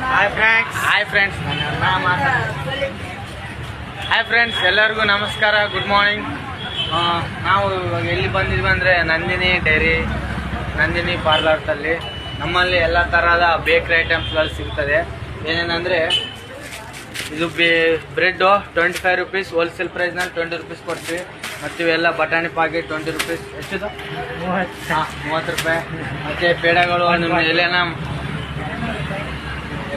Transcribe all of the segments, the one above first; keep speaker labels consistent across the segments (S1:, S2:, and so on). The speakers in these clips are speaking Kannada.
S1: ಹಾಯ್ ಫ್ರೆಂಡ್ಸ್ ಎಲ್ಲರಿಗೂ ನಮಸ್ಕಾರ, ಗುಡ್ ಮಾರ್ನಿಂಗ್. ನಾವು ಇವಾಗ ಎಲ್ಲಿ ಬಂದಿದ್ವಿ ಅಂದರೆ ನಂದಿನಿ ಪಾರ್ಲರ್ಸಲ್ಲಿ ನಮ್ಮಲ್ಲಿ ಎಲ್ಲ ಥರದ ಬೇಕ್ರಿ ಐಟಮ್ಸ್ಗಳು ಸಿಗ್ತದೆ. ಏನೇನೆಂದರೆ ಇದು ಬ್ರೆಡ್ಡು 25 ರೂಪೀಸ್, ಹೋಲ್ಸೇಲ್ ಪ್ರೈಸ್ನಲ್ಲಿ 20 ರೂಪೀಸ್ ಕೊಡ್ತೀವಿ. ಮತ್ತು ಇವೆಲ್ಲ ಬಟಾಣಿ ಪಾಕೆಟ್ 20 ರೂಪೀಸ್. ಎಷ್ಟಿದು? 30 ರೂಪಾಯಿ. ಮತ್ತು ಪೇಡಗಳು ನಿಮ್ಮ ಎಲೆನ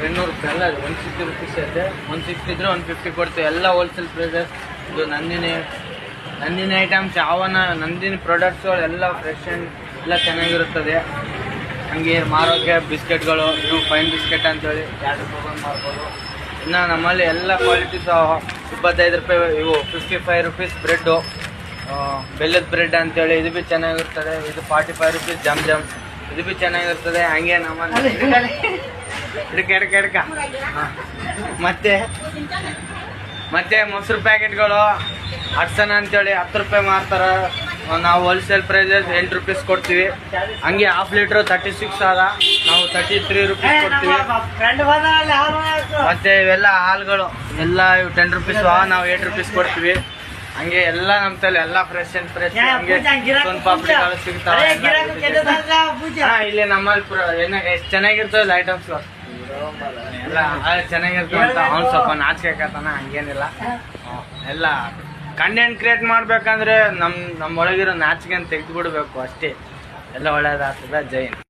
S1: 200 ರೂಪಾಯಿ ಅಲ್ಲ, 160 ರೂಪೀಸ್ ಐತೆ. 160 ಇದ್ರೆ 150 ಕೊಡ್ತೀವಿ. ಎಲ್ಲ ಹೋಲ್ಸೇಲ್ ಪ್ರೈಸಸ್. ಇದು ನಂದಿನಿ ಐಟಮ್ಸ್, ನಂದಿನಿ ಪ್ರಾಡಕ್ಟ್ಸ್ಗಳು ಎಲ್ಲ ಫ್ರೆಶ್ ಆ್ಯಂಡ್ ಎಲ್ಲ ಚೆನ್ನಾಗಿರುತ್ತದೆ. ಹಂಗೆ ಮಾರೋಕ್ಕೆ ಬಿಸ್ಕೆಟ್ಗಳು, ಇವು ಫೈನ್ ಬಿಸ್ಕೆಟ್ ಅಂತೇಳಿ 2 ರೂಪಾಯಿ ಮಾರ್ಬೋದು. ಇನ್ನು ನಮ್ಮಲ್ಲಿ ಎಲ್ಲ ಕ್ವಾಲಿಟೀಸ್ 25 ರೂಪಾಯಿ, ಇವು 55 ರೂಪೀಸ್ ಬ್ರೆಡ್ಡು, ಬೆಲ್ಲದ ಬ್ರೆಡ್ ಅಂತೇಳಿ ಇದು ಭೀ ಚೆನ್ನಾಗಿರ್ತದೆ. ಇದು 45 ರೂಪೀಸ್ ಜಮ್ ಇದು ಭೀ ಚೆನ್ನಾಗಿರ್ತದೆ. ಹಂಗೆ ನಮ್ಮಲ್ಲಿ ಎಡ್ಕ ಮತ್ತೆ ಮೊಸರು ಪ್ಯಾಕೆಟ್ಗಳು ಅಡ್ಸನ ಅಂತೇಳಿ 10 ರೂಪಾಯಿ ಮಾರ್ತಾರೆ. ನಾವು ಹೋಲ್ಸೇಲ್ ಪ್ರೈಸಸ್ 8 ರೂಪೀಸ್ ಕೊಡ್ತೀವಿ. ಹಂಗೆ ಹಾಫ್ ಲೀಟ್ರು 36 ಆದ, ನಾವು 33 ರೂಪೀಸ್ ಕೊಡ್ತೀವಿ. ಮತ್ತು ಇವೆಲ್ಲ ಹಾಲ್ಗಳು ಎಲ್ಲ ಇವು 10 ರೂಪೀಸ್, ನಾವು 8 ರೂಪೀಸ್ ಕೊಡ್ತೀವಿ. ಹಂಗೆ ಎಲ್ಲ ನಮ್ಮ ತಲೆ ಎಲ್ಲ ಫ್ರೆಶ್ ಆ್ಯಂಡ್ ಫ್ರೆಶ್. ಹಂಗೆ ಸೋನ್ ಪಾಪಡಿಗಳು ಸಿಗ್ತಾವೆ. ಇಲ್ಲಿ ನಮ್ಮಲ್ಲಿ ಎಷ್ಟು ಚೆನ್ನಾಗಿರ್ತದೆ ಐಟಮ್ಸ್ಗಳು ಎಲ್ಲ ಚೆನ್ನಾಗಿರ್ತವೆ ಅಂತ ಅವ್ನು ಸ್ವಲ್ಪ ನಾಚಿಕೆತಾನ. ಹಂಗೇನಿಲ್ಲ, ಎಲ್ಲ ಕಂಟೆಂಟ್ ಕ್ರಿಯೇಟ್ ಮಾಡ್ಬೇಕಂದ್ರೆ ನಮ್ಮೊಳಗಿರೋ ನಾಚಿಕೆ ಅಂತ ತೆಗೆದು ಬಿಡಬೇಕು ಅಷ್ಟೇ. ಎಲ್ಲ ಒಳ್ಳೇದಾಗ್ತದೆ. ಜೈ ಹಿಂದ್.